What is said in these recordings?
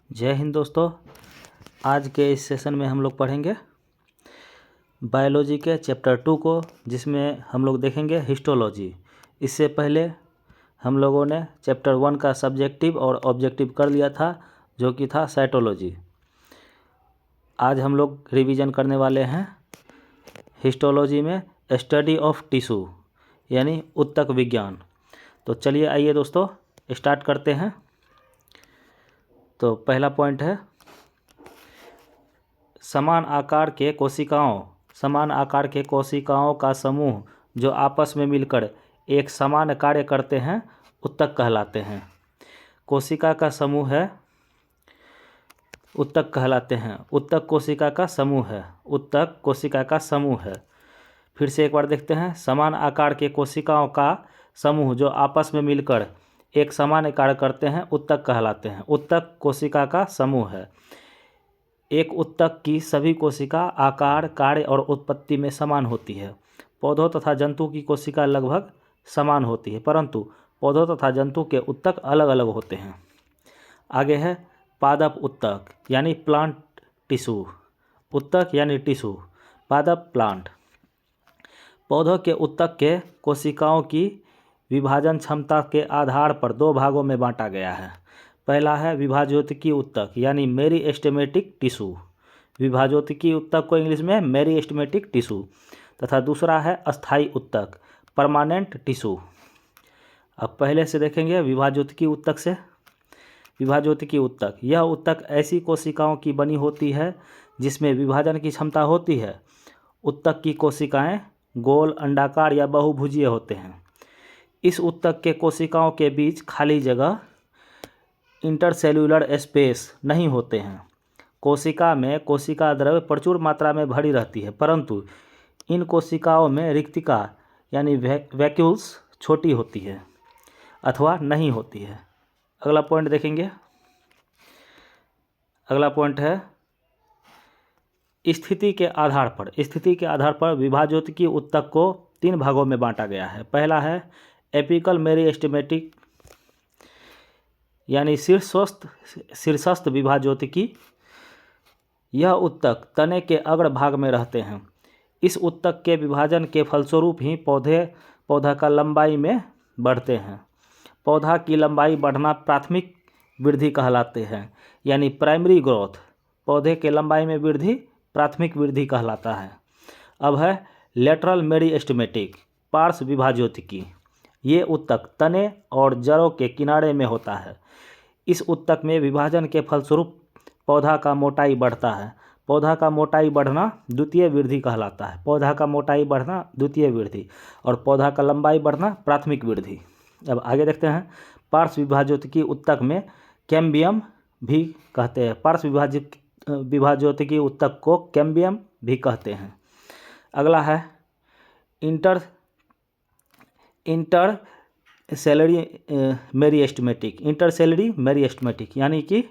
जय हिंद दोस्तों। आज के इस सेशन में हम लोग पढ़ेंगे बायोलॉजी के चैप्टर 2 को, जिसमें हम लोग देखेंगे हिस्टोलॉजी। इससे पहले हम लोगों ने चैप्टर 1 का सब्जेक्टिव और ऑब्जेक्टिव कर लिया था, जो कि था साइटोलॉजी। आज हम लोग रिवीजन करने वाले हैं हिस्टोलॉजी में स्टडी ऑफ टिश्यू यानी ऊतक विज्ञान। तो चलिए आइए दोस्तों स्टार्ट करते हैं। तो पहला पॉइंट है समान आकार के कोशिकाओं का समूह जो आपस में मिलकर एक समान कार्य करते हैं ऊतक कहलाते हैं। कोशिका का समूह है ऊतक कहलाते हैं। ऊतक कोशिका का समूह है। ऊतक कोशिका का समूह है। फिर से एक बार देखते हैं। समान आकार के कोशिकाओं का समूह जो आपस में मिलकर एक समान कार्य करते हैं ऊतक कहलाते हैं। ऊतक कोशिका का समूह है। एक ऊतक की सभी कोशिका आकार, कार्य और उत्पत्ति में समान होती है। पौधों तथा जंतु की कोशिका लगभग समान होती है, परंतु पौधों तथा जंतु के ऊतक अलग अलग होते हैं। आगे है पादप ऊतक यानी प्लांट टिश्यू। ऊतक यानी टिश्यू, पादप प्लांट। पौधों के ऊतक के कोशिकाओं की विभाजन क्षमता के आधार पर दो भागों में बांटा गया है। पहला है विभाज्योतिकी ऊतक यानी मेरिस्टेमेटिक टिश्यू। विभाज्योतिकी ऊतक को इंग्लिश में मेरिस्टेमेटिक टिश्यू। तथा दूसरा है अस्थायी ऊतक, परमानेंट टिश्यू। अब पहले से देखेंगे विभाज्योतिकी ऊतक से। विभाज्योतिकी ऊतक, यह ऊतक ऐसी कोशिकाओं की बनी होती है जिसमें विभाजन की क्षमता होती है। ऊतक की कोशिकाएं गोल, अंडाकार या बहुभुजीय होते हैं। इस ऊतक के कोशिकाओं के बीच खाली जगह, इंटरसेल्यूलर स्पेस नहीं होते हैं। कोशिका में कोशिका द्रव्य प्रचुर मात्रा में भरी रहती है, परंतु इन कोशिकाओं में रिक्तिका यानी वैक्यूल्स छोटी होती है अथवा नहीं होती है। अगला पॉइंट देखेंगे। अगला पॉइंट है स्थिति के आधार पर विभाज्योतिकी ऊतक को 3 भागों में बांटा गया है। पहला है एपिकल मेरिस्टेमेटिक यानी शीर्षस्थ विभाज्योतिकी। यह ऊतक तने के अग्र भाग में रहते हैं। इस ऊतक के विभाजन के फलस्वरूप ही पौधा का लंबाई में बढ़ते हैं। पौधा की लंबाई बढ़ना प्राथमिक वृद्धि कहलाते हैं यानी प्राइमरी ग्रोथ। पौधे के लंबाई में वृद्धि प्राथमिक वृद्धि कहलाता है। अब है लेटरल मेरिस्टेमेटिक, पार्श्व विभाज्योतिकी। ये ऊतक तने और जड़ों के किनारे में होता है। इस ऊतक में विभाजन के फलस्वरूप पौधा का मोटाई बढ़ता है। पौधा का मोटाई बढ़ना द्वितीय वृद्धि कहलाता है। पौधा का मोटाई बढ़ना द्वितीय वृद्धि और पौधा का लंबाई बढ़ना प्राथमिक वृद्धि। अब आगे देखते हैं। पार्श्व विभाज्योतिकी ऊतक में कैम्बियम भी कहते हैं। पार्श्व विभाज्योतिकी ऊतक को कैम्बियम भी कहते हैं। अगला है इंटरसेलरी मेरिस्टेमेटिक यानी कि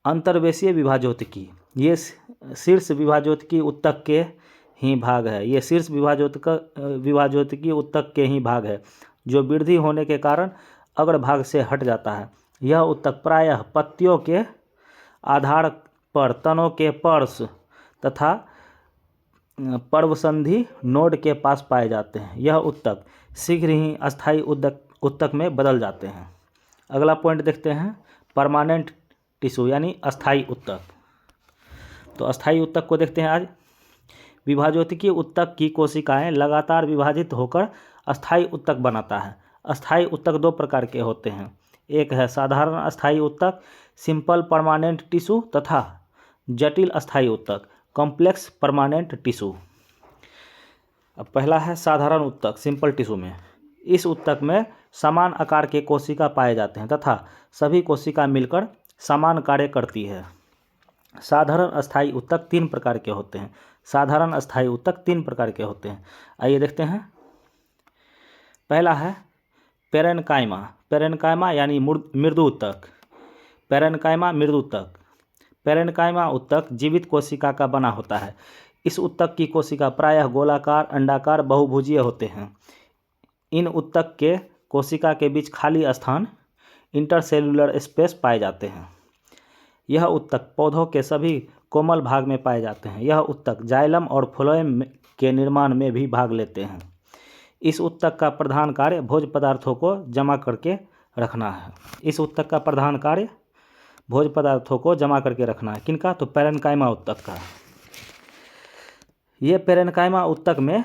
अंतर्वेशीय विभाज्योतिकी। ये शीर्ष विभाज्योतिकी ऊतक के ही भाग है। ये शीर्ष विभाज्योतिकी ऊतक के ही भाग है जो वृद्धि होने के कारण अग्रभाग से हट जाता है। यह ऊतक प्रायः पत्तियों के आधार पर तनों के पर्श तथा पर्वसंधि नोड के पास पाए जाते हैं। यह ऊतक शीघ्र ही अस्थायी ऊतक में बदल जाते हैं। अगला पॉइंट देखते हैं परमानेंट टिश्यू यानी अस्थायी ऊतक। तो अस्थायी ऊतक को देखते हैं आज। विभाज्योतिकी ऊतक की कोशिकाएं लगातार विभाजित होकर अस्थायी ऊतक बनाता है। अस्थायी ऊतक 2 प्रकार के होते हैं। एक है साधारण अस्थायी ऊतक, सिंपल परमानेंट टिश्यू, तथा जटिल अस्थायी ऊतक, कॉम्प्लेक्स परमानेंट टिश्यू। अब पहला है साधारण ऊतक, सिंपल टिश्यू में। इस ऊतक में समान आकार के कोशिका पाए जाते हैं तथा सभी कोशिका मिलकर समान कार्य करती है। साधारण अस्थायी ऊतक 3 प्रकार के होते हैं। साधारण अस्थायी ऊतक 3 प्रकार के होते हैं। आइए देखते हैं। पहला है पेरेन्काइमा यानी मृदु ऊतक। पेरेन्काइमा ऊतक जीवित कोशिका का बना होता है। इस ऊतक की कोशिका प्रायः गोलाकार, अंडाकार, बहुभुजीय होते हैं। इन ऊतक के कोशिका के बीच खाली स्थान, इंटरसेल्यूलर स्पेस पाए जाते हैं। यह उत्तक पौधों के सभी कोमल भाग में पाए जाते हैं। यह उत्तक जाइलम और फ्लोएम के निर्माण में भी भाग लेते हैं। इस उत्तक का प्रधान कार्य भोज्य पदार्थों को जमा करके रखना है। इस उत्तक का प्रधान कार्य भोज्य पदार्थों को जमा करके रखना है। किनका? तो पैरेन्काइमा उत्तक का। ये पैरेन्काइमा उत्तक में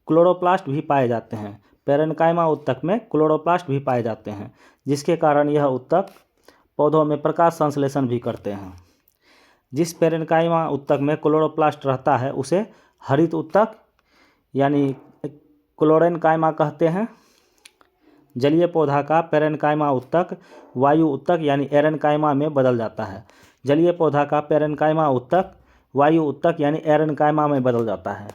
क्लोरोप्लास्ट भी पाए जाते हैं। पैरेन्काइमा उत्तक में क्लोरोप्लास्ट भी पाए जाते हैं, जिसके कारण यह उत्तक पौधों में प्रकाश संश्लेषण भी करते हैं। जिस पैरेन्काइमा उत्तक में क्लोरोप्लास्ट रहता है उसे हरित उत्तक यानी क्लोरेन्काइमा कहते हैं। जलीय पौधा का पैरेन्काइमा उत्तक वायु उत्तक यानी एरेन्काइमा में बदल जाता है। जलीय पौधा का पैरेन्काइमा उत्तक वायु उत्तक यानी एरेन्काइमा में बदल जाता है।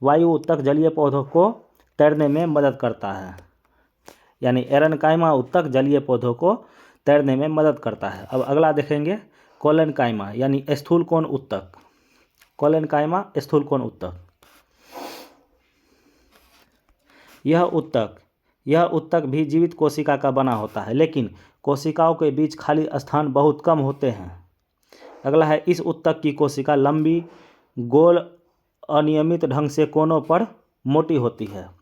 वायु उत्तक जलीय पौधों को तैरने में मदद करता है, यानी एरेन्काइमा उत्तक जलीय पौधों को तैरने में मदद करता है। अब अगला देखेंगे कोलेन्काइमा यानी स्थूलकोण उत्तक। कोलेन्काइमा स्थूलकोण उत्तक। यह उत्तक भी जीवित कोशिका का बना होता है, लेकिन कोशिकाओं के बीच खाली स्थान बहुत कम होते हैं। अगला है इस उत्तक की कोशिका लंबी, गोल, अनियमित ढंग से कोनों पर मोटी होती है।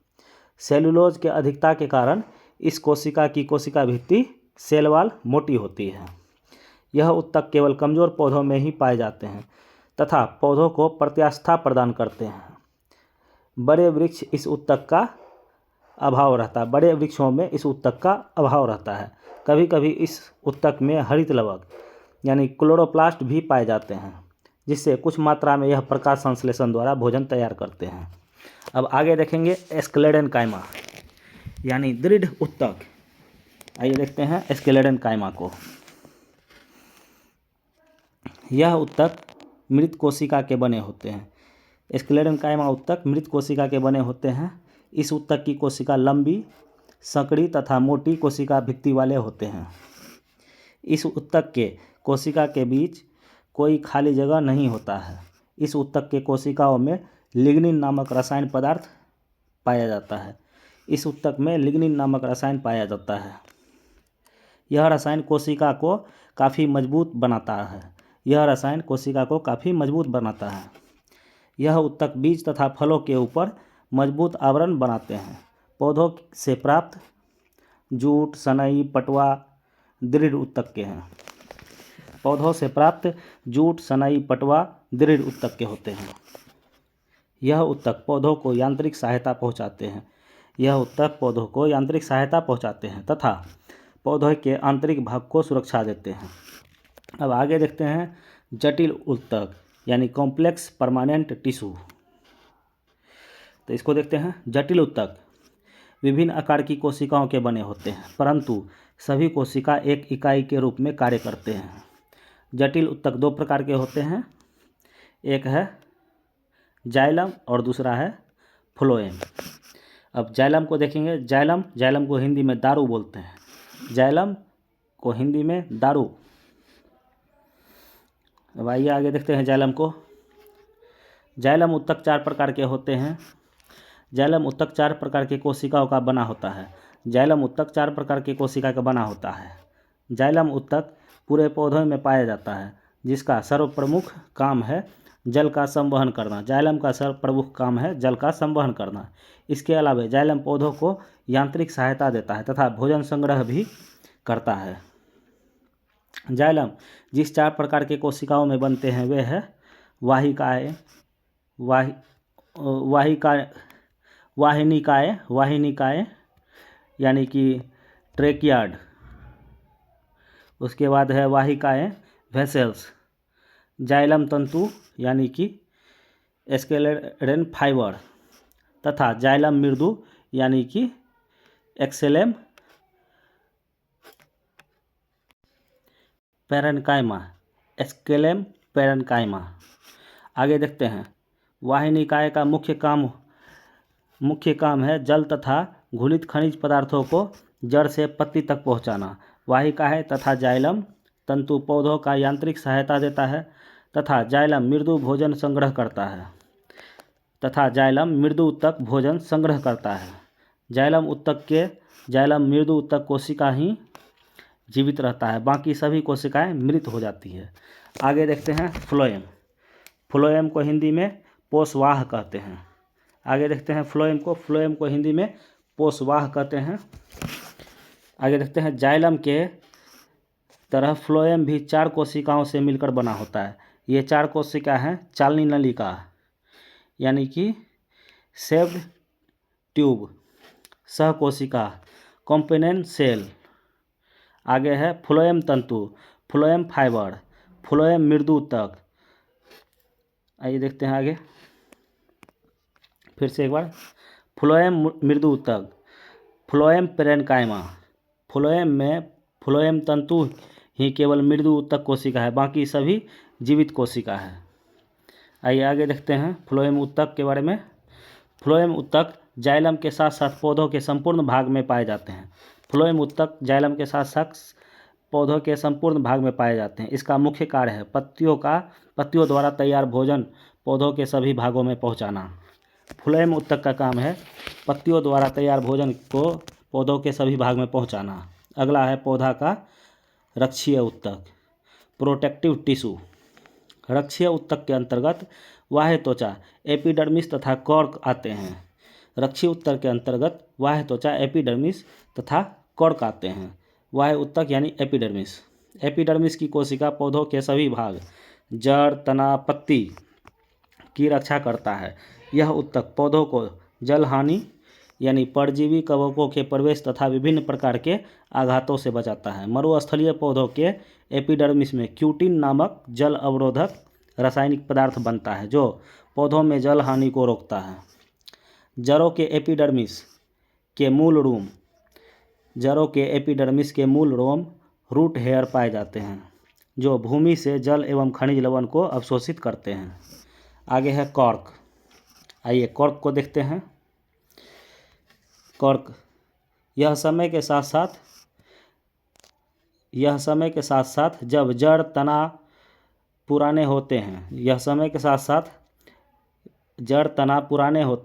सेलुलोज के अधिकता के कारण इस कोशिका की कोशिका भित्ति सेल वॉल मोटी होती है। यह उत्तक केवल कमजोर पौधों में ही पाए जाते हैं तथा पौधों को प्रत्यास्था प्रदान करते हैं। बड़े वृक्ष इस उत्तक का अभाव रहता है। बड़े वृक्षों में इस उत्तक का अभाव रहता है। कभी कभी इस उत्तक में हरित लवक यानी क्लोरोप्लास्ट भी पाए जाते हैं, जिससे कुछ मात्रा में यह प्रकाश संश्लेषण द्वारा भोजन तैयार करते हैं। अब आगे देखेंगे स्क्लेरेन्काइमा यानी दृढ़ उत्तक। आइए देखते हैं स्क्लेरेन्काइमा को। यह उत्तक मृत कोशिका के बने होते हैं। स्क्लेरेन्काइमा उत्तक मृत कोशिका के बने होते हैं। इस उत्तक की कोशिका लंबी, संकरी तथा मोटी कोशिका भित्ति वाले होते हैं। इस उत्तक के कोशिका के बीच कोई खाली जगह नहीं होता है। इस उत्तक के कोशिकाओं में लिग्निन नामक रसायन पदार्थ पाया जाता है। इस उत्तक में लिग्निन नामक रसायन पाया जाता है। यह रसायन कोशिका को काफ़ी मजबूत बनाता है। यह उत्तक बीज तथा फलों के ऊपर मजबूत आवरण बनाते हैं। पौधों से प्राप्त जूट, सनई, पटवा दृढ़ उत्तक के हैं। पौधों से प्राप्त जूट, सनई, पटवा दृढ़ उत्तक के होते हैं। यह उत्तक पौधों को यांत्रिक सहायता पहुंचाते हैं तथा पौधों के आंतरिक भाग को सुरक्षा देते हैं। अब आगे देखते हैं जटिल उत्तक यानी कॉम्प्लेक्स परमानेंट टिश्यू। तो इसको देखते हैं। जटिल उत्तक विभिन्न आकार की कोशिकाओं के बने होते हैं, परंतु सभी कोशिका एक इकाई के रूप में कार्य करते हैं। जटिल उत्तक दो प्रकार के होते हैं, एक है जाइलम और दूसरा है फ्लोएम। अब जाइलम को देखेंगे। जाइलम को हिंदी में दारू बोलते हैं। जाइलम को हिंदी में दारू। अब आइए आगे देखते हैं जाइलम को। जाइलम उत्तक चार प्रकार के होते हैं। जाइलम उत्तक चार प्रकार के कोशिकाओं का बना होता है। जाइलम उत्तक चार प्रकार के कोशिका का बना होता है। जाइलम उत्तक पूरे पौधों में पाया जाता है, जिसका सर्वप्रमुख काम है जल का संवहन करना। जाइलम का सर्वप्रमुख काम है जल का संवहन करना। इसके अलावा जाइलम पौधों को यांत्रिक सहायता देता है तथा भोजन संग्रह भी करता है। जाइलम जिस चार प्रकार के कोशिकाओं में बनते हैं वे है वाहिनिकाएँ यानी कि ट्रेकियार्ड। उसके बाद है वाहिकाएँ वेसल्स। जाइलम तंतु यानी कि स्क्लेरेन फाइबर तथा जाइलम मृदु यानी कि एक्सेलेम पैरेन्काइमा, स्क्लेरेन पैरेन्काइमा। आगे देखते हैं। वाहिनिकाएँ का मुख्य काम है जल तथा घुलित खनिज पदार्थों को जड़ से पत्ती तक पहुंचाना। वाहिकाएँ तथा जाइलम तंतु पौधों का यांत्रिक सहायता देता है तथा जाइलम मृदु उत्तक भोजन संग्रह करता है। जाइलम मृदु उत्तक कोशिका ही जीवित रहता है, बाकी सभी कोशिकाएं मृत हो जाती है। आगे देखते हैं फ्लोएम। फ्लोएम को हिंदी में पोषवाह कहते हैं। आगे देखते हैं फ्लोएम को हिंदी में पोषवाह कहते हैं। आगे देखते हैं जाइलम के तरह फ्लोएम भी 4 कोशिकाओं से मिलकर बना होता है। ये 4 कोशिका हैं चालनी नलिका यानी कि सेप्ड ट्यूब, सहकोशिका, कॉम्पोनेंट सेल। आगे है फ्लोएम तंतु, फ्लोएम फाइबर, फ्लोएम मृदु ऊतक। आइए देखते हैं आगे फिर से एक बार। फ्लोएम मृदु ऊतक, फ्लोएम पेरेन्काइमा। फ्लोएम में फ्लोएम तंतु ही केवल मृदु ऊतक कोशिका है, बाकी सभी जीवित कोशिका है। आइए आगे देखते हैं फ्लोएम ऊतक के बारे में। फ्लोएम ऊतक जाइलम के साथ साथ पौधों के संपूर्ण भाग में पाए जाते हैं। फ्लोएम ऊतक जाइलम के साथ साथ पौधों के संपूर्ण भाग में पाए जाते हैं। इसका मुख्य कार्य है पत्तियों द्वारा तैयार भोजन पौधों के सभी भागों में पहुंचाना। फ्लोएम ऊतक का काम है पत्तियों द्वारा तैयार भोजन को पौधों के सभी भाग में पहुंचाना। अगला है पौधा का रक्षीय ऊतक, प्रोटेक्टिव टिश्यू। रक्षीय ऊतक के अंतर्गत बाह्य त्वचा, एपिडर्मिस तथा कॉर्क आते हैं। रक्षीय ऊतक के अंतर्गत बाह्य त्वचा, एपिडर्मिस तथा कॉर्क आते हैं। बाह्य ऊतक यानी एपिडर्मिस। एपिडर्मिस की कोशिका पौधों के सभी भाग, जड़, तना, पत्ती की रक्षा करता है। यह ऊतक पौधों को जल हानि यानी परजीवी कवकों के प्रवेश तथा विभिन्न प्रकार के आघातों से बचाता है। मरुस्थलीय पौधों के एपिडर्मिस में क्यूटिन नामक जल अवरोधक रासायनिक पदार्थ बनता है जो पौधों में जल हानि को रोकता है। जड़ों के एपिडर्मिस के मूल रोम रूट हेयर पाए जाते हैं जो भूमि से जल एवं खनिज लवण को अवशोषित करते हैं। आगे है कॉर्क। आइए कॉर्क को देखते हैं। कॉर्क यह समय के साथ साथ जब जड़ तना पुराने होते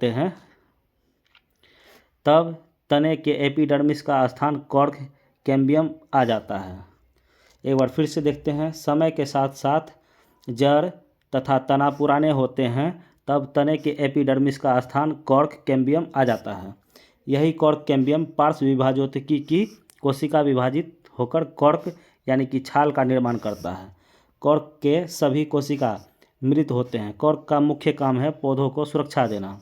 हैं तब तने के एपिडर्मिस का स्थान कॉर्क कैम्बियम आ जाता है। एक बार फिर से देखते हैं। समय के साथ साथ जड़ तथा तना पुराने होते हैं तब तने के एपिडर्मिस का स्थान कॉर्क कैम्बियम आ जाता है। यही कॉर्क कैम्बियम पार्श्व विभाजोत्की की कोशिका विभाजित होकर कॉर्क यानी कि छाल का निर्माण करता है। कॉर्क के सभी कोशिका मृत होते हैं। कॉर्क का मुख्य काम है पौधों को सुरक्षा देना।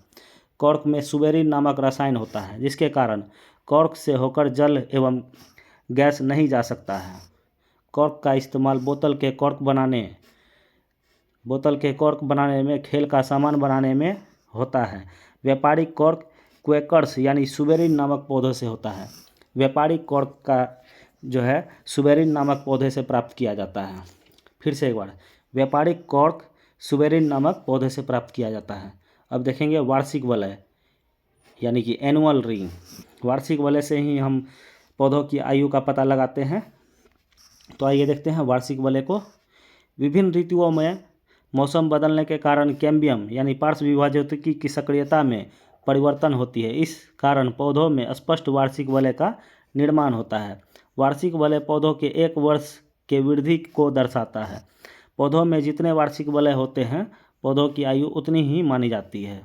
कॉर्क में सुबेरिन नामक रसायन होता है जिसके कारण कॉर्क से होकर जल एवं गैस नहीं जा सकता है। कॉर्क का इस्तेमाल बोतल के कॉर्क बनाने में, खेल का सामान बनाने में होता है। व्यापारिक कॉर्क क्वेकर्स यानी सुबेरिन नामक पौधों से होता है। व्यापारिक कॉर्क का जो है सुबेरिन नामक पौधे से प्राप्त किया जाता है। फिर से एक बार, व्यापारिक कॉर्क सुबेरिन नामक पौधे से प्राप्त किया जाता है। अब देखेंगे वार्षिक वलय यानी कि एनुअल रिंग। वार्षिक वलय से ही हम पौधों की आयु का पता लगाते हैं। तो आइए देखते हैं वार्षिक वलय को। विभिन्न ऋतुओं में मौसम बदलने के कारण कैम्बियम यानी पार्श्व विभाजोत्की की सक्रियता में परिवर्तन होती है। इस कारण पौधों में स्पष्ट वार्षिक वलय का निर्माण होता है। वार्षिक वलय पौधों के 1 वर्ष के वृद्धि को दर्शाता है। पौधों में जितने वार्षिक वलय होते हैं पौधों की आयु उतनी ही मानी जाती है।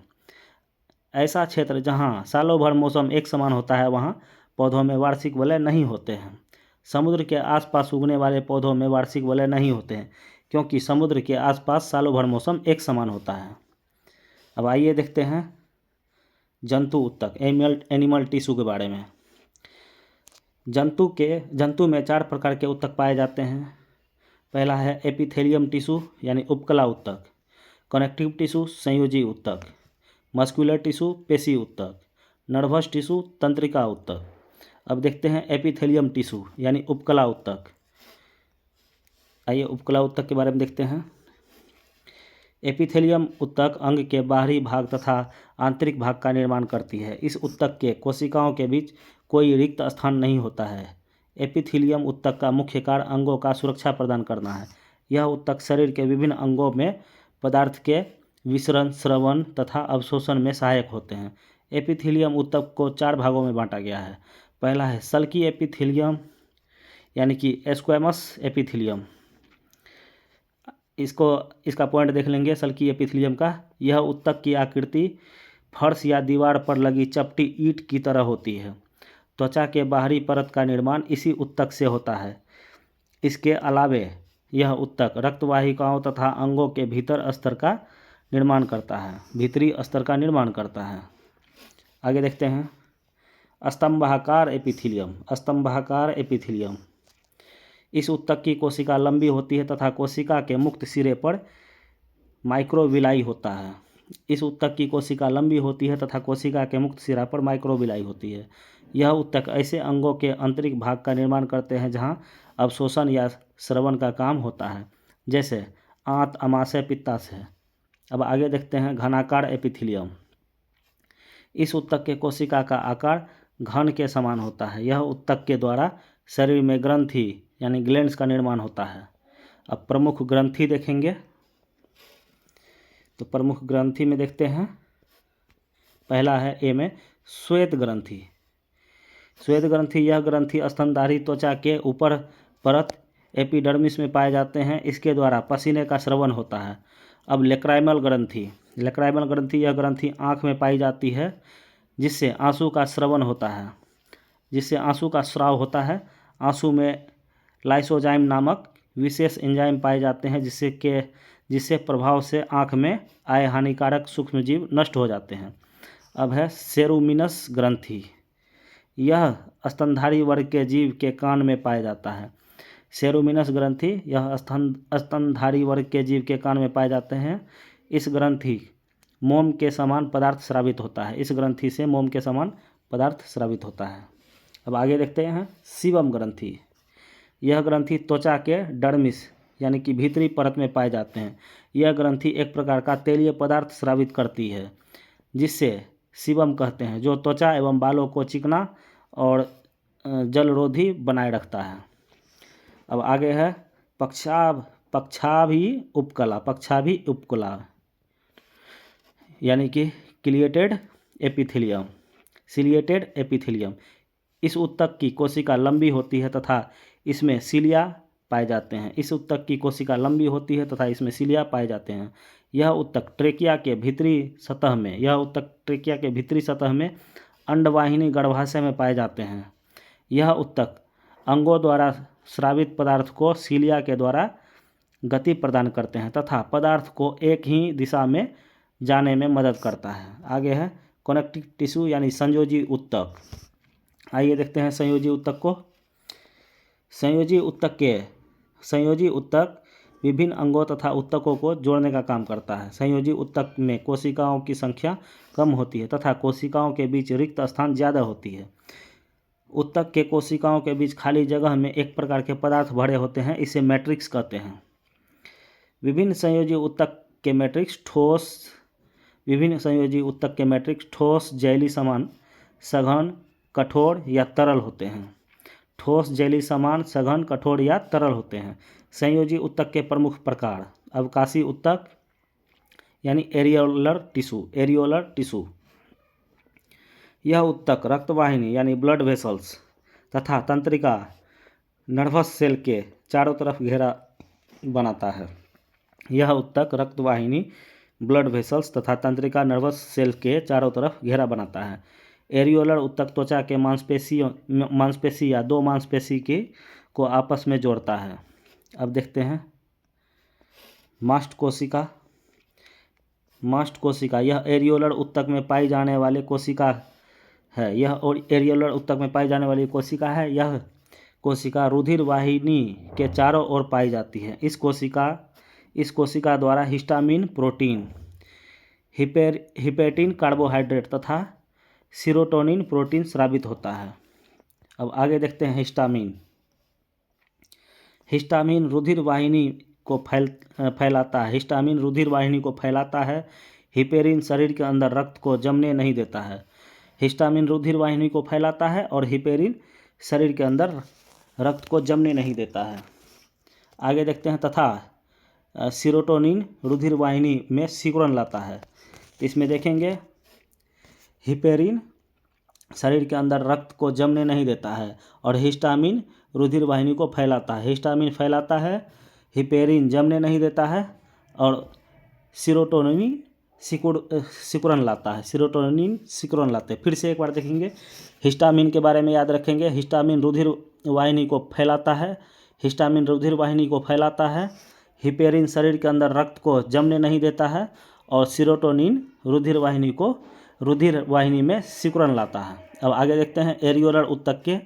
ऐसा क्षेत्र जहां सालों भर मौसम एक समान होता है वहां पौधों में वार्षिक वलय नहीं होते हैं। समुद्र के आसपास उगने वाले पौधों में वार्षिक वलय नहीं होते हैं क्योंकि समुद्र के आसपास सालों भर मौसम एक समान होता है। अब आइए देखते हैं जंतु ऊतक, एनिमल टिश्यू के बारे में। जंतु में 4 प्रकार के ऊतक पाए जाते हैं। पहला है एपिथेलियम टिश्यू यानी उपकला ऊतक, कनेक्टिव टिश्यू संयोजी ऊतक, मस्कुलर टिश्यू पेशी ऊतक, नर्वस टिश्यू तंत्रिका ऊतक। अब देखते हैं एपिथेलियम टिश्यू यानी उपकला ऊतक। आइए उपकला ऊतक के बारे में देखते हैं। एपिथेलियम ऊतक अंग के बाहरी भाग तथा आंतरिक भाग का निर्माण करती है। इस ऊतक के कोशिकाओं के बीच कोई रिक्त स्थान नहीं होता है। एपिथेलियम ऊतक का मुख्य कार्य अंगों का सुरक्षा प्रदान करना है। यह ऊतक शरीर के विभिन्न अंगों में पदार्थ के विसरण, स्रवण तथा अवशोषण में सहायक होते हैं। एपिथेलियम ऊतक को 4 भागों में बांटा गया है। पहला है सल्की एपिथेलियम यानी कि स्क्वैमस एपिथेलियम। इसका पॉइंट देख लेंगे सल्की एपिथेलियम का। यह ऊतक की आकृति फर्श या दीवार पर लगी चपटी ईंट की तरह होती है। त्वचा के बाहरी परत का निर्माण इसी ऊतक से होता है। इसके अलावे यह ऊतक रक्तवाहिकाओं तथा अंगों के भीतर स्तर का निर्माण करता है, भीतरी स्तर का निर्माण करता है। आगे देखते हैं स्तंभाकार एपिथेलियम। स्तंभाकार एपिथेलियम, इस ऊतक की कोशिका लंबी होती है तथा कोशिका के मुक्त सिरे पर माइक्रोविलाई होता है। इस ऊतक की कोशिका लंबी होती है तथा कोशिका के मुक्त सिरा पर माइक्रोविलाई होती है। यह ऊतक ऐसे अंगों के आंतरिक भाग का निर्माण करते हैं जहां अवशोषण या श्रवण का काम होता है, जैसे आंत, अमाशय, पित्ताशय। अब आगे देखते हैं घनाकार एपिथेलियम। इस ऊतक के कोशिका का आकार घन के समान होता है। यह ऊतक के द्वारा शरीर में ग्रंथि यानी ग्लैंड्स का निर्माण होता है। अब प्रमुख ग्रंथि देखेंगे तो प्रमुख ग्रंथि में देखते हैं, पहला है ए में श्वेत ग्रंथि। श्वेत ग्रंथि, यह ग्रंथि स्तनधारी त्वचा के ऊपर परत एपिडर्मिस में पाए जाते हैं। इसके द्वारा पसीने का स्रवण होता है। अब लेक्राइमल ग्रंथि। लेक्राइमल ग्रंथि, यह ग्रंथि आँख में पाई जाती है जिससे आंसू का स्रवण होता है, जिससे आंसू का स्राव होता है। आंसू में लाइसोजाइम नामक विशेष एंजाइम पाए जाते हैं जिससे प्रभाव से आँख में आए हानिकारक सूक्ष्मजीव नष्ट हो जाते हैं। अब है सेरुमिनस ग्रंथि। यह स्तनधारी वर्ग के जीव के कान में पाया जाता है। सेरुमिनस ग्रंथि, यह स्तनधारी वर्ग के जीव के कान में पाए जाते हैं। इस ग्रंथि मोम के समान पदार्थ स्रावित होता है। इस ग्रंथि से मोम के समान पदार्थ स्रावित होता है। अब आगे देखते हैं सीबम ग्रंथि। यह ग्रंथि त्वचा के डर्मिस यानी कि भीतरी परत में पाए जाते हैं। यह ग्रंथि एक प्रकार का तेलीय पदार्थ स्रावित करती है जिससे सीबम कहते हैं, जो त्वचा एवं बालों को चिकना और जलरोधी बनाए रखता है। अब आगे है पक्षाभि उपकला यानी कि सिलिएटेड एपिथेलियम। इस ऊतक की कोशिका लंबी होती है तथा इसमें सिलिया पाए जाते हैं। इस ऊतक की कोशिका लंबी होती है तथा इसमें सिलिया पाए जाते हैं। यह ऊतक ट्रेकिया के भीतरी सतह में अंडवाहिनी गर्भाशय में पाए जाते हैं। यह ऊतक अंगों द्वारा स्रावित पदार्थ को सिलिया के द्वारा गति प्रदान करते हैं तथा पदार्थ को एक ही दिशा में जाने में मदद करता है। आगे है कनेक्टिव टिश्यू यानी संयोजी ऊतक। आइए देखते हैं संयोजी ऊतक को। संयोजी ऊतक विभिन्न अंगों तथा ऊतकों को जोड़ने का काम करता है। संयोजी ऊतक में कोशिकाओं की संख्या कम होती है तथा कोशिकाओं के बीच रिक्त स्थान ज़्यादा होती है। ऊतक के कोशिकाओं के बीच खाली जगह में एक प्रकार के पदार्थ भरे होते हैं, इसे मैट्रिक्स कहते हैं। विभिन्न संयोजी ऊतक के मैट्रिक्स ठोस, जेली समान, सघन, कठोर या तरल होते हैं। ठोस, जेली समान, सघन, कठोर या तरल होते हैं। संयोजी ऊतक के प्रमुख प्रकार: अवकाशी ऊतक यानी एरियोलर टिश्यू। यह ऊतक रक्तवाहिनी यानी ब्लड वेसल्स तथा तंत्रिका नर्वस सेल के चारों तरफ घेरा बनाता है। यह ऊतक रक्तवाहिनी, ब्लड वेसल्स तथा तंत्रिका नर्वस सेल के चारों तरफ घेरा बनाता है। एरियोलर ऊतक त्वचा के मांसपेशी या दो मांसपेशी को आपस में जोड़ता है। अब देखते हैं मास्ट कोशिका। यह एरियोलर ऊतक में पाई जाने वाली कोशिका है। यह कोशिका रुधिर वाहिनी के चारों ओर पाई जाती है। इस कोशिका द्वारा हिस्टामिन प्रोटीन, हिपेटिन कार्बोहाइड्रेट तथा सीरोटोनिन प्रोटीन स्रावित होता है। अब आगे देखते हैं हिस्टामिन रुधिर वाहिनी को फैलाता है। हिपेरिन शरीर के अंदर रक्त को जमने नहीं देता है। हिस्टामिन रुधिर वाहिनी को फैलाता है और हिपेरिन शरीर के अंदर रक्त को जमने नहीं देता है। आगे देखते हैं तथा सीरोटोनिन रुधिर वाहिनी में सिकुड़न लाता है। इसमें देखेंगे हिपेरिन शरीर के अंदर रक्त को जमने नहीं देता है और हिस्टामिन रुधिर वाहिनी को फैलाता है। हिस्टामिन फैलाता है, हिपेरिन जमने नहीं देता है, और सीरोटोनिन सिकुड़न लाता है। सीरोटोनिन सिकुड़न लाते हैं। फिर से एक बार देखेंगे, हिस्टामिन के बारे में याद रखेंगे। हिस्टामिन रुधिर वाहिनी को फैलाता है, हिस्टामिन रुधिर वाहिनी को फैलाता है, हिपेरिन शरीर के अंदर रक्त को जमने नहीं देता है, और सीरोटोनिन रुधिर वाहिनी में सिकुड़न लाता है। अब आगे देखते हैं, एरियोलर ऊतक के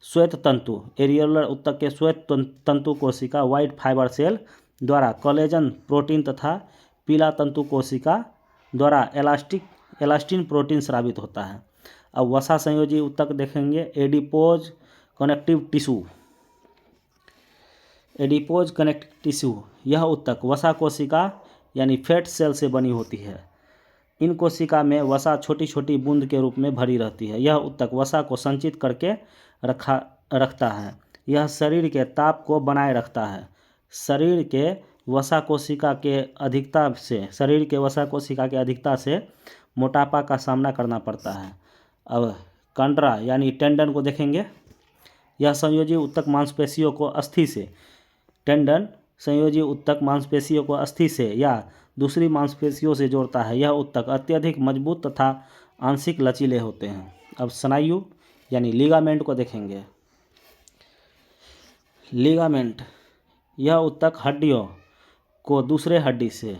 श्वेत तंतु। एरियोलर ऊतक के श्वेत तंतु कोशिका व्हाइट फाइबर सेल द्वारा कोलेजन प्रोटीन तथा पीला तंतु कोशिका द्वारा एलास्टिन प्रोटीन स्रावित होता है। अब वसा संयोजी ऊतक देखेंगे, एडिपोज कनेक्टिव टिश्यू। यह ऊतक वसा कोशिका यानी फैट सेल से बनी होती है। इन कोशिका में वसा छोटी छोटी बूंद के रूप में भरी रहती है। यह ऊतक वसा को संचित करके रखता है। यह शरीर के ताप को बनाए रखता है। शरीर के वसा कोशिका के अधिकता से मोटापा का सामना करना पड़ता है। अब कंडरा यानी टेंडन को देखेंगे। यह संयोजी ऊतक मांसपेशियों को अस्थि से या दूसरी मांसपेशियों से जोड़ता है। यह ऊतक अत्यधिक मजबूत तथा आंशिक लचीले होते हैं। अब स्नायु यानी लिगामेंट को देखेंगे। लिगामेंट, यह ऊतक हड्डियों को दूसरे हड्डी से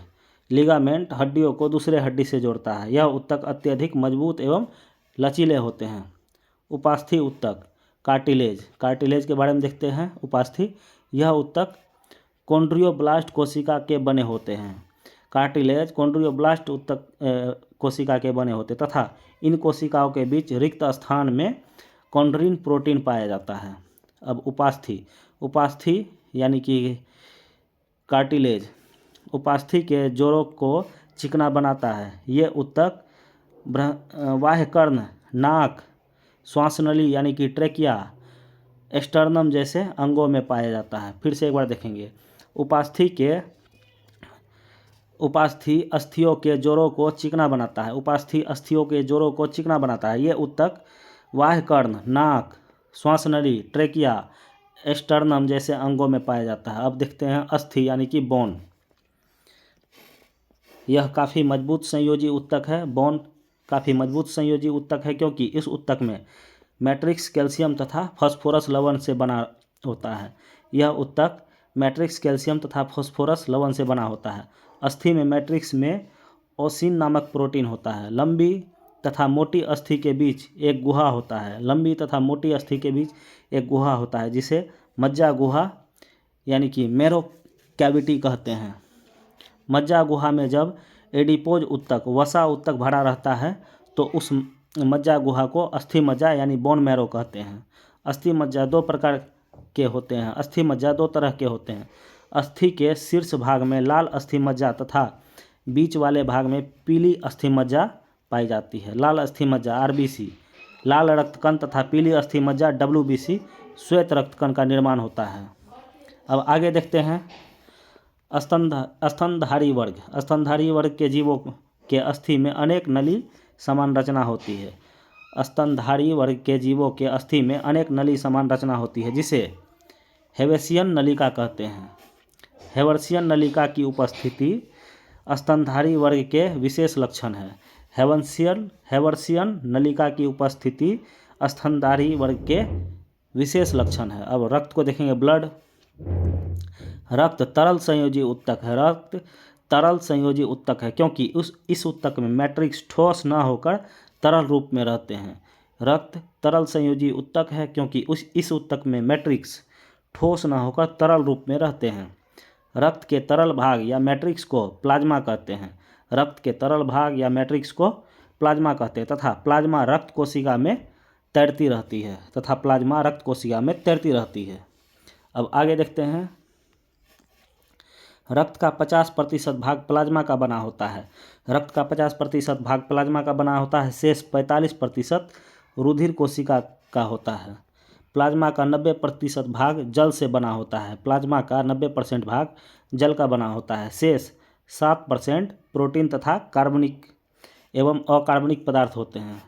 जोड़ता है। यह ऊतक अत्यधिक मजबूत एवं लचीले होते हैं। उपास्थि ऊतक, कार्टिलेज के बारे में देखते हैं। उपास्थि, यह ऊतक कॉन्ड्रियोब्लास्ट कोशिका के बने होते हैं। कार्टिलेज कॉन्ड्रियोब्लास्ट ऊतक कोशिका के बने होते तथा इन कोशिकाओं के बीच रिक्त स्थान में कॉन्ड्रिन प्रोटीन पाया जाता है। अब उपास्थि यानी कि कार्टिलेज उपास्थि के जोड़ों को चिकना बनाता है। ये ऊतक बाह्यकर्ण, नाक, श्वासनली यानी कि ट्रेकिया, एस्टर्नम जैसे अंगों में पाया जाता है। फिर से एक बार देखेंगे, उपास्थि अस्थियों के जोड़ों को चिकना बनाता है। ये ऊतक बाह्यकर्ण, नाक, श्वासनली, ट्रेकिया, एस्टर्नम जैसे अंगों में पाया जाता है। अब देखते हैं अस्थि यानी कि बोन। यह काफ़ी मजबूत संयोजी ऊतक है। बोन काफ़ी मजबूत संयोजी ऊतक है क्योंकि इस ऊतक में मैट्रिक्स कैल्शियम तथा फास्फोरस लवण से बना होता है। यह ऊतक मैट्रिक्स कैल्शियम तथा फास्फोरस लवण से बना होता है। अस्थि में मैट्रिक्स में ओसिन नामक प्रोटीन होता है। लंबी तथा मोटी अस्थि के बीच एक गुहा होता है जिसे मज्जा गुहा यानी कि मैरो कैविटी कहते हैं। मज्जा गुहा में जब एडिपोज ऊतक वसा ऊतक भरा रहता है तो उस मज्जा गुहा को अस्थि मज्जा यानी बोन मैरो कहते हैं। अस्थि मज्जा दो तरह के होते हैं। अस्थि के शीर्ष भाग में लाल अस्थि मज्जा तथा बीच वाले भाग में पीली अस्थि मज्जा पाई जाती है। लाल अस्थि मज्जा RBC, लाल रक्तकण तथा पीली अस्थि मज्जा WBC श्वेत रक्तकण का निर्माण होता है। अब आगे देखते हैं स्तनधारी वर्ग के जीवों के अस्थि में अनेक नली समान रचना होती है। स्तनधारी वर्ग के जीवों के अस्थि में अनेक नली समान रचना होती है जिसे हेवेसियन नलिका कहते हैं। हेवर्सियन नलिका की उपस्थिति स्तनधारी वर्ग के विशेष लक्षण है। हेवर्सियन नलिका की उपस्थिति स्तनधारी वर्ग के विशेष लक्षण है। अब रक्त को देखेंगे। ब्लड, रक्त तरल संयोजी ऊतक है क्योंकि इस ऊतक में मैट्रिक्स ठोस न होकर तरल रूप में रहते हैं। रक्त तरल संयोजी ऊतक है क्योंकि इस ऊतक में मैट्रिक्स ठोस न होकर तरल रूप में रहते हैं। रक्त के तरल भाग या मैट्रिक्स को प्लाज्मा कहते हैं। तथा प्लाज्मा रक्त कोशिका में तैरती रहती है। अब आगे देखते हैं, रक्त का 50% भाग प्लाज्मा का बना होता है। शेष 45% रुधिर कोशिका का होता है। प्लाज्मा का 90% भाग जल से बना होता है। प्लाज्मा का 90% भाग जल का बना होता है। शेष 7% प्रोटीन तथा कार्बनिक एवं अकार्बनिक पदार्थ होते हैं।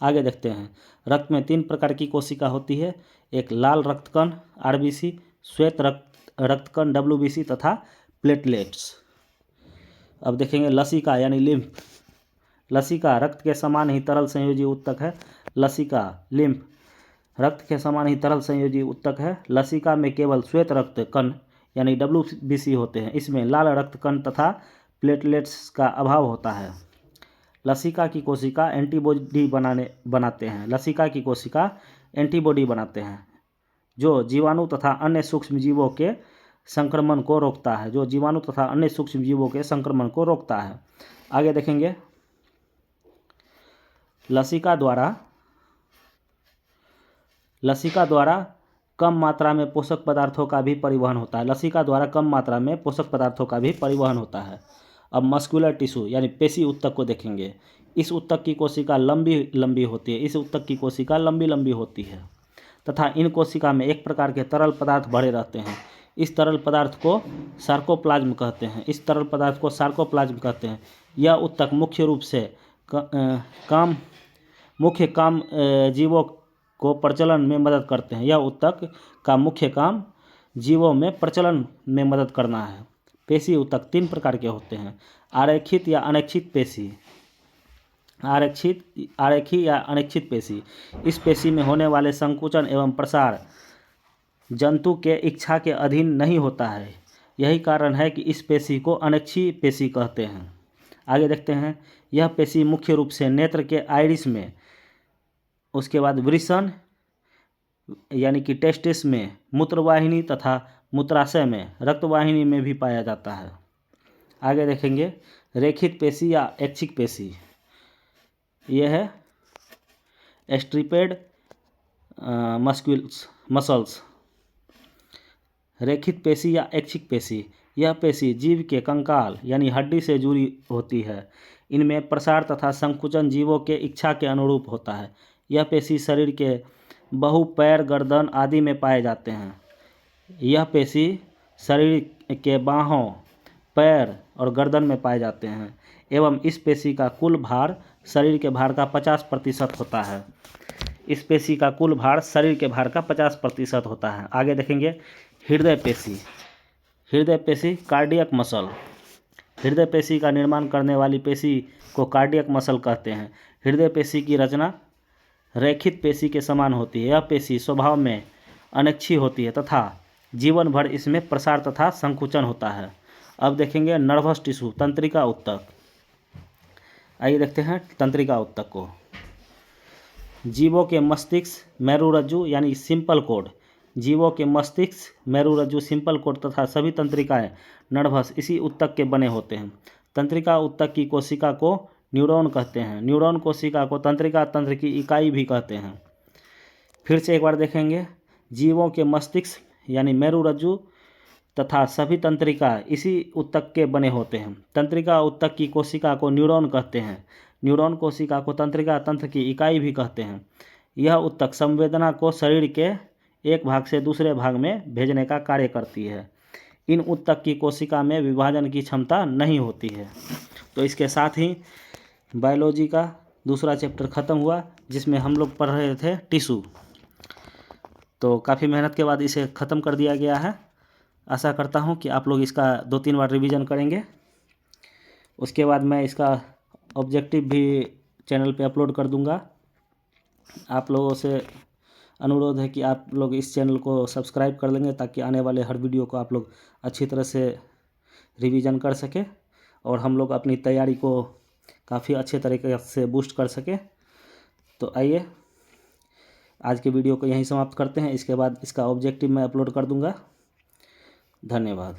आगे देखते हैं, रक्त में 3 प्रकार की कोशिका होती है। एक लाल रक्तकण RBC, श्वेत रक्तकण WBC तथा प्लेटलेट्स। अब देखेंगे लसिका यानी लिम्फ। लसिका रक्त के समान ही तरल संयोजी ऊतक है। लसिका लिम्फ रक्त के समान ही तरल संयोजी ऊतक है। लसिका में केवल श्वेत रक्त कण यानी WBC होते हैं। इसमें लाल रक्त कण तथा प्लेटलेट्स का अभाव होता है। लसिका की कोशिका एंटीबॉडी बनाते हैं। लसिका की कोशिका एंटीबॉडी बनाते हैं जो जीवाणु तथा अन्य सूक्ष्म जीवों के संक्रमण को रोकता है। जो जीवाणु तथा अन्य सूक्ष्म जीवों के संक्रमण को रोकता है। आगे देखेंगे लसिका द्वारा कम मात्रा में पोषक पदार्थों का भी परिवहन होता है। लसिका द्वारा कम मात्रा में पोषक पदार्थों का भी परिवहन होता है। अब मस्कुलर टिश्यू यानी पेशी ऊतक को देखेंगे। इस ऊतक की कोशिका लंबी लंबी होती है। इस ऊतक की कोशिका लंबी लंबी होती है तथा इन कोशिका में एक प्रकार के तरल पदार्थ भरे रहते हैं। इस तरल पदार्थ को सार्कोप्लाज्म कहते हैं। इस तरल पदार्थ को सार्कोप्लाज्म कहते हैं। यह ऊतक मुख्य रूप से मुख्य काम जीवों को प्रचलन में मदद करते हैं। यह ऊतक का मुख्य काम जीवों में प्रचलन में मदद करना है। पेशी ऊतक 3 प्रकार के होते हैं। आरेखित या अनैच्छिक पेशी। आरेखी या अनैच्छिक पेशी। इस पेशी में होने वाले संकुचन एवं प्रसार जंतु के इच्छा के अधीन नहीं होता है। यही कारण है कि इस पेशी को अनैच्छी पेशी कहते हैं। आगे देखते हैं। यह पेशी मुख्य रूप से नेत्र के आइरिस में, उसके बाद वृषण यानी कि टेस्टिस में, मूत्रवाहिनी तथा मूत्राशय में, रक्तवाहिनी में भी पाया जाता है। आगे देखेंगे रेखित पेशी या ऐच्छिक पेशी। यह है स्ट्रिपेड मसल्स। रेखित पेशी या ऐच्छिक पेशी। यह पेशी जीव के कंकाल यानी हड्डी से जुड़ी होती है। इनमें प्रसार तथा संकुचन जीवों के इच्छा के अनुरूप होता है। यह पेशी शरीर के बहु पैर, गर्दन आदि में पाए जाते हैं। यह पेशी शरीर के बाहों, पैर और गर्दन में पाए जाते हैं एवं इस पेशी का कुल भार शरीर के भार का 50% होता है। इस पेशी का कुल भार शरीर के भार का 50% होता है। आगे देखेंगे हृदय पेशी। हृदय पेशी कार्डियक मसल। हृदय पेशी का निर्माण करने वाली पेशी को कार्डियक मसल कहते हैं। हृदय पेशी की रचना रेखित पेशी के समान होती है। यह पेशी स्वभाव में अनैच्छिक होती है तथा जीवन भर इसमें प्रसार तथा संकुचन होता है। अब देखेंगे नर्वस टिश्यू, तंत्रिका ऊतक। आइए देखते हैं तंत्रिका ऊतक को। जीवों के मस्तिष्क, मेरुरज्जु यानी सिंपल कोड। जीवों के मस्तिष्क, मेरुरज्जु, सिंपल कोड तथा सभी तंत्रिकाएं नर्वस इसी ऊतक के बने होते हैं। तंत्रिका ऊतक की कोशिका को न्यूरॉन कहते हैं। न्यूरॉन कोशिका को तंत्रिका तंत्र की इकाई भी कहते हैं। फिर से एक बार देखेंगे। जीवों के मस्तिष्क यानी मेरुरज्जु तथा सभी तंत्रिका इसी ऊतक के बने होते हैं। तंत्रिका ऊतक की कोशिका को न्यूरॉन कहते हैं। न्यूरॉन कोशिका को तंत्रिका तंत्र की इकाई भी कहते हैं। यह ऊतक संवेदना को शरीर के एक भाग से दूसरे भाग में भेजने का कार्य करती है। इन ऊतक की कोशिका में विभाजन की क्षमता नहीं होती है। तो इसके साथ ही बायोलॉजी का दूसरा चैप्टर ख़त्म हुआ, जिसमें हम लोग पढ़ रहे थे टिश्यू। तो काफ़ी मेहनत के बाद इसे ख़त्म कर दिया गया है। आशा करता हूँ कि आप लोग इसका 2-3 बार रिवीजन करेंगे। उसके बाद मैं इसका ऑब्जेक्टिव भी चैनल पे अपलोड कर दूंगा। आप लोगों से अनुरोध है कि आप लोग इस चैनल को सब्सक्राइब कर लेंगे ताकि आने वाले हर वीडियो को आप लोग अच्छी तरह से रिवीजन कर सकें और हम लोग अपनी तैयारी को काफ़ी अच्छे तरीके से बूस्ट कर सकें। तो आइए आज के वीडियो को यहीं समाप्त करते हैं। इसके बाद इसका ऑब्जेक्टिव मैं अपलोड कर दूंगा। धन्यवाद।